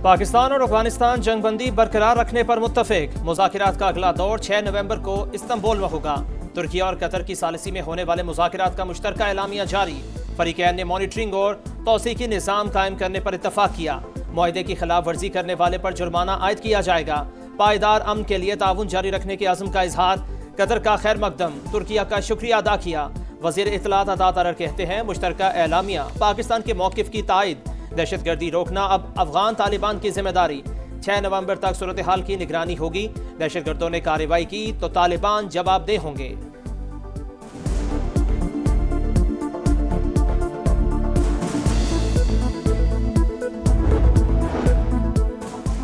पाकिस्तान और अफगानिस्तान जंगबंदी बरकरार रखने पर मुत्तफिक। मुज़ाकिरात का अगला दौर 6 नवंबर को इस्तांबुल में होगा। तुर्की और कतर की सालिसी में होने वाले मुज़ाकिरात का मुश्तरका एलामिया जारी। फरीकैन ने मॉनिटरिंग और तौसीकी निज़ाम कायम करने पर इत्तफाक किया। मुआहदे की खिलाफ वर्जी करने वाले पर जुर्माना आयद किया जाएगा। पायदार अमन के लिए ताउन जारी रखने के अज़्म का इजहार। कतर का खैर मकदम, तुर्किया का शुक्रिया अदा किया। वज़ीर इत्तलात अदा तरर कहते हैं मुश्तरका एलामिया पाकिस्तान के मौक़िफ़ की तायद। दहशतगर्दी रोकना अब अफगान तालिबान की जिम्मेदारी। 6 नवंबर तक सूरत हाल की निगरानी होगी। दहशतगर्दों ने कार्रवाई की तो तालिबान जवाबदेह होंगे।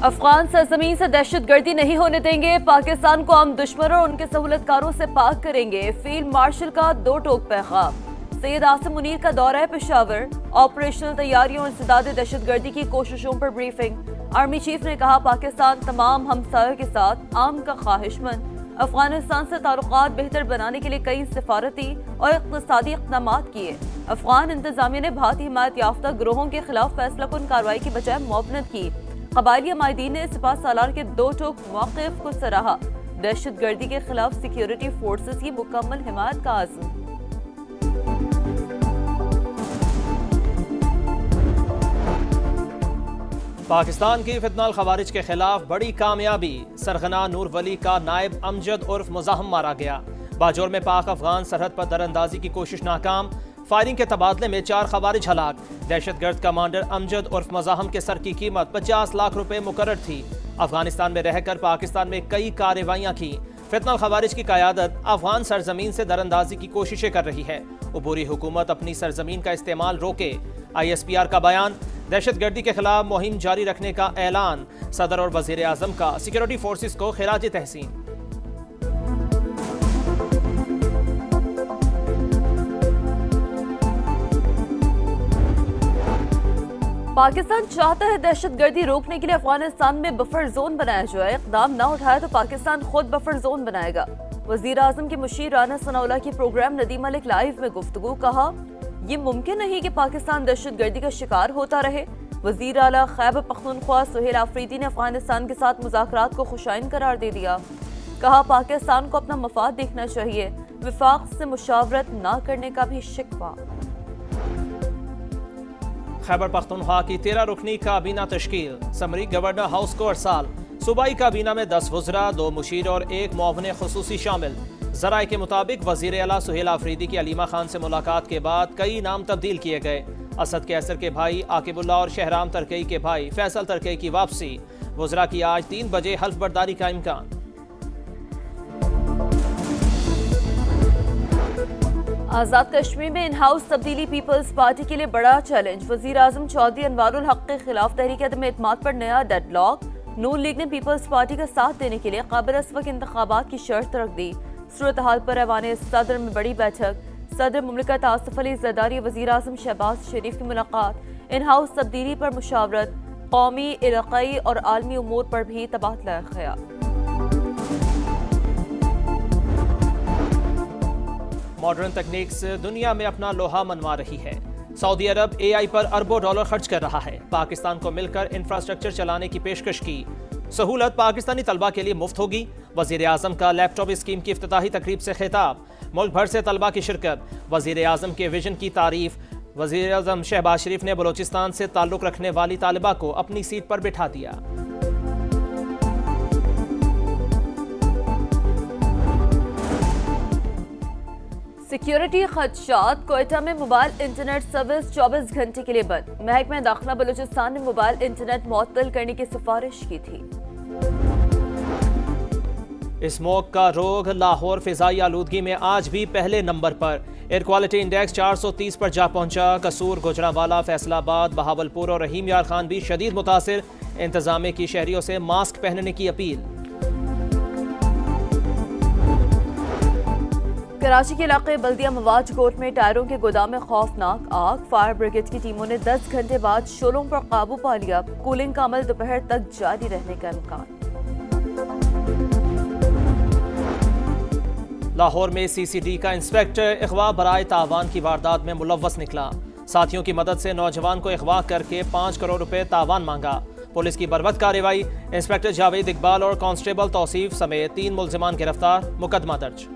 अफगान सरजमीन से दहशतगर्दी नहीं होने देंगे। पाकिस्तान को हम दुश्मनों और उनके सहूलतकारों से पाक करेंगे। फील्ड मार्शल का दो टोक पैगाम। सैयद आसिम मुनीर का दौरा है पेशावर। ऑपरेशनल तैयारियों और इंसदाद दहशतगर्दी की कोशिशों पर ब्रीफिंग। आर्मी चीफ ने कहा पाकिस्तान तमाम हमसायों के साथ आम का ख्वाहिशमंद। अफगानिस्तान से ताल्लुकात बेहतर बनाने के लिए कई सिफारती और इक़्तिसादी इक़दामात किए। अफगान इंतजामिया ने भारतीय हिमायत याफ्ता गिरोहों के खिलाफ फैसला कुन कार्रवाई की बजाय मुआवनत की। कबायली माहिदीन ने सिपा सालार के दो टोक मौक़िफ़ को सराहा। दहशतगर्दी के खिलाफ सिक्योरिटी फोर्सेस की मुकम्मल हिमायत का आज़म। पाकिस्तान की फितनाल खवारिज के खिलाफ बड़ी कामयाबी। सरगना नूर वली का नायब अमजद उर्फ मुज़ाहम मारा गया। बाजौर में पाक अफगान सरहद पर दरअंदाजी की कोशिश नाकाम। फायरिंग के तबादले में 4 खवारिज हलाक। दहशतगर्द कमांडर अमजद उर्फ मुज़ाहम के सर की कीमत 50 लाख रुपए मुकर्रर थी। अफगानिस्तान में रहकर पाकिस्तान में कई कार्रवाइयाँ की। फितनाल खवारिज की क़यादत अफगान सरजमीन से दरअंदाजी की कोशिशें कर रही है। उबूरी हुकूमत अपनी सरजमीन का इस्तेमाल रोके। ISPR का बयान। दहशतगर्दी के खिलाफ मुहिम जारी रखने का ऐलान। सदर और वज़ीर आज़म का सिक्योरिटी फोर्सेस को खिराज तहसीन। पाकिस्तान चाहता है दहशतगर्दी रोकने के लिए अफगानिस्तान में बफर जोन बनाया जाए। इक़दाम न उठाया तो पाकिस्तान खुद बफर जोन बनाएगा। वज़ीर आज़म के मुशीर राना सनाउल्लाह की प्रोग्राम नदीम मलिक लाइव में गुफ्तगू। कहा ये मुमकिन नहीं कि पाकिस्तान दहशतगर्दी का शिकार होता रहे। वज़ीर आला खैबर पख्तूनख्वा सुहेल आफरीदी ने अफगानिस्तान के साथ मुज़ाकरात को खुशाइन करार दे दिया। कहा पाकिस्तान को अपना मफाद देखना चाहिए। विफाक से मुशावरत न करने का भी शिकवा। खैबर पख्तूनख्वा की 13 रुकनी काबीना तश्कील। समरी गवर्नर हाउस को अरसाल। सूबाई काबीना में 10 वज़रा, 2 मुशीर और 1 मुआवन खुसूसी शामिल। ज़राए के मुताबिक वज़ीर आला सुहेल आफरीदी की अलीमा खान से मुलाकात के बाद कई नाम तब्दील किए गए। असद कैसर के भाई आकिबुल्ला और शहराम तरकई के भाई फैसल तरकई की वापसी। वज़रा की आज 3 बजे हल्फ बर्दारी का इम्कान। आज़ाद कश्मीर में इन हाउस तब्दीली पीपल्स पार्टी के लिए बड़ा चैलेंज। वज़ीर आज़म चौधरी अनवारुल हक के खिलाफ तहरीक अदम एतमाद पर नया डेडलॉक। नून लीग ने पीपल्स पार्टी का साथ देने के लिए काबिल अस्वक इंतखाबात की शर्त रख दी। सूरत हाल पर ऐवान सदर में बड़ी बैठक। सदर मुमलिकत आसिफ अली ज़रदारी वज़ीर आज़म शहबाज शरीफ की मुलाकात। इन हाउस तब्दीली पर मुशावरत। कौमी, इलाक़ाई और आलमी उमूर पर भी तबादला ख्याल। मॉडर्न तकनीक्स दुनिया में अपना लोहा मनवा रही है। सऊदी अरब AI पर अरबों डॉलर खर्च कर रहा है। पाकिस्तान को मिलकर इंफ्रास्ट्रक्चर चलाने की पेशकश की। सहूलत पाकिस्तानी तलबा के लिए मुफ्त होगी। वज़ीर आज़म का लैपटॉप स्कीम की इफ्तिताही तकरीब से खिताब। मुल्क भर से तलबा की शिरकत। वज़ीर आज़म के विजन की तारीफ। वज़ीर आज़म शहबाज शरीफ ने बलोचिस्तान से ताल्लुक़ रखने वाली तालिबा को अपनी सीट पर बिठा दिया। सिक्योरिटी खदशात। कोयटा में मोबाइल इंटरनेट सर्विस 24 घंटे के लिए बंद। महकमा दाखिला बलूचिस्तान ने मोबाइल इंटरनेट मुअत्तल करने की सिफारिश की थी। स्मोक का रोग। लाहौर फिजाई आलूदगी में आज भी पहले नंबर पर। एयर क्वालिटी इंडेक्स 430 पर जा पहुंचा। कसूर, गुजरांवाला, फैसलाबाद, बहावलपुर और रहीम यार खान भी शदीद मुतासिर। इंतजामिया की शहरियों से मास्क पहनने की अपील। कराची के इलाके बल्दिया मवाज कोट में टायरों के गोदाम में खौफनाक आग। फायर ब्रिगेड की टीमों ने 10 घंटे बाद शोलों पर काबू पा लिया। कूलिंग का अमल दोपहर तक जारी रहने का इम्कान। लाहौर में CCD का इंस्पेक्टर अगवा बराए तावान की वारदात में मुलव्वस निकला। साथियों की मदद से नौजवान को अगवा करके 5 करोड़ रुपए तावान मांगा। पुलिस की बर्वत कार्रवाई, इंस्पेक्टर जावेद इकबाल और कांस्टेबल तौसीफ समेत 3 मुल्जिमान गिरफ्तार, मुकदमा दर्ज।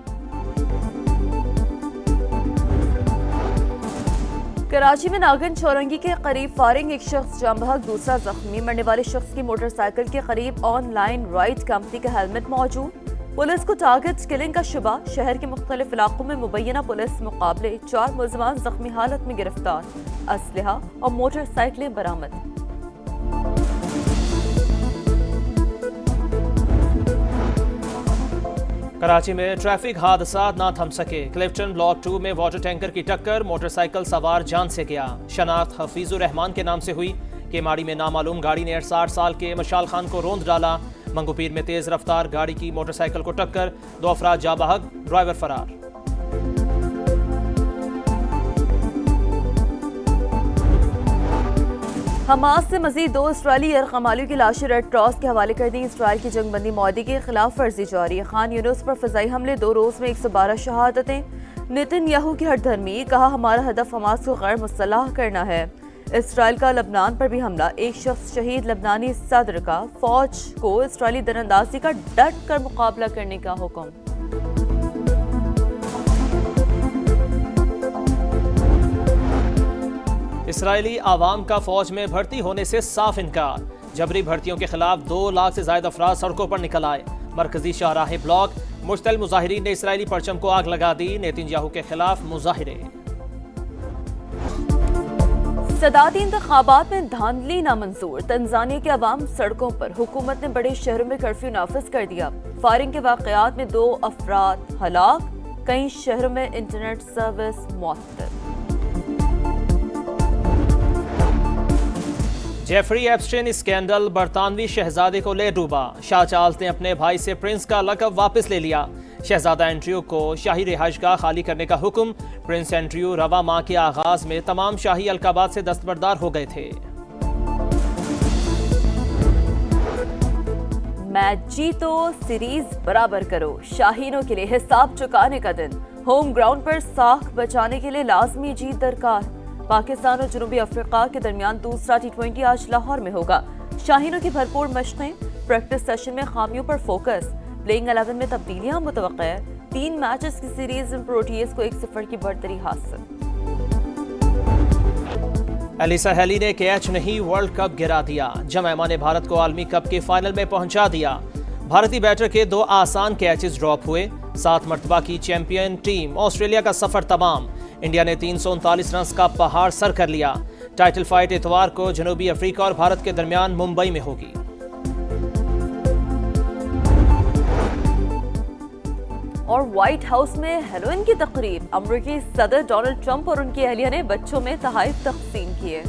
कराची में नागन चौरंगी के करीब फायरिंग, एक शख्स जाम बहक, दूसरा जख्मी। मरने वाले शख्स की मोटरसाइकिल के करीब ऑनलाइन राइड कंपनी का हेलमेट मौजूद। पुलिस को टारगेट किलिंग का शुबा। शहर के मुख्तलिफ इलाकों में मुबैना पुलिस मुकाबले, 4 मुल्जिमान जख्मी हालत में गिरफ्तार, असलहा और मोटरसाइकिलें बरामद। कराची में ट्रैफिक हादसा ना थम सके। क्लिफ्टन ब्लॉक 2 में वाटर टैंकर की टक्कर, मोटरसाइकिल सवार जान से गया। शनाख्त हफीजुर रहमान के नाम से हुई। केमाड़ी में नामालूम गाड़ी ने 60 साल के मशाल खान को रोंद डाला। मंगोपीर में तेज रफ्तार गाड़ी की मोटरसाइकिल को टक्कर, 2 अफराद जाँ बहक, ड्राइवर फरार। हमास से मजीद 2 इसराइली यरगमालियों की लाशें रेड क्रॉस के हवाले कर दी। इसराइल की जंगबंदी मुआहदे के खिलाफ वर्जी जारी। खान यूनुस पर फजाई हमले, 2 रोज में 112 शहादतें। नेतन्याहू की हठधर्मी, कहा हमारा हदफ हमास को गैर मुसल्लह करना है। इसराइल का लबनान पर भी हमला, 1 शख्स शहीद। लबनानी सदर का फौज को इसराइली दरअंदाजी का डट कर मुकाबला करने का हुक्म। इसराइली आवाम का फौज में भर्ती होने से साफ इनकार। जबरी भर्तियों के खिलाफ 2 लाख से ज्यादा अफराद सड़कों पर निकल आए। मरकजी शाहराह ब्लॉक मुश्तल मुजाहिरीन ने इसराइली परचम को आग लगा दी। नेतन्याहू के खिलाफ मुजाहिरे। सदाती इंतखाबात में धांधली नामंजूर। तंजानिया के अवाम सड़कों पर, हुकूमत ने बड़े शहरों में कर्फ्यू नाफिज कर दिया। फायरिंग के वाकयात में 2 अफराद हलाक, कई शहरों में इंटरनेट सर्विस मुअत्तल। जेफरी एप्स्टीन स्कैंडल बरतानवी शहजादे को ले डूबा। शाह चार्ल्स ने अपने भाई से प्रिंस का लक़ब वापस ले लिया। शहजादा एंड्रयू को शाही रिहाइशगाह खाली करने का हुक्म। प्रिंस एंड्रयू रवा माह के आगाज में तमाम शाही अलकाबात से दस्तबरदार हो गए थे। मैच जीतो, सीरीज बराबर करो, शाहीनों के लिए हिसाब चुकाने का दिन। होम ग्राउंड पर साख बचाने के लिए लाजमी जीत दरकार। पाकिस्तान और जनूबी अफ्रीका के दरमियान दूसरा T20 आज लाहौर में होगा। शाहीनों की भरपूर मशक़ें, प्रैक्टिस सेशन में खामियों पर फोकस। प्लेइंग 11 में तब्दीलियां मुतवक्के। 3 मैचेस की सीरीज में प्रोटीज को 1-0 की बढ़तरी हासिल। एलिसा हेली ने कैच नहीं वर्ल्ड कप गिरा दिया। जमैमा ने भारत को आलमी कप के फाइनल में पहुंचा दिया। भारतीय बैटर के 2 आसान कैचेस ड्रॉप हुए। 7 मरतबा की चैंपियन टीम ऑस्ट्रेलिया का सफर तमाम। इंडिया ने 339 रन का पहाड़ सर कर लिया। टाइटल फाइट इतवार को जनूबी अफ्रीका और भारत के दरमियान मुंबई में होगी। और व्हाइट हाउस में हेलोइन की तकरीब। अमेरिकी सदर डोनाल्ड ट्रंप और उनकी अहलिया ने बच्चों में तोहफे तकसीम किए।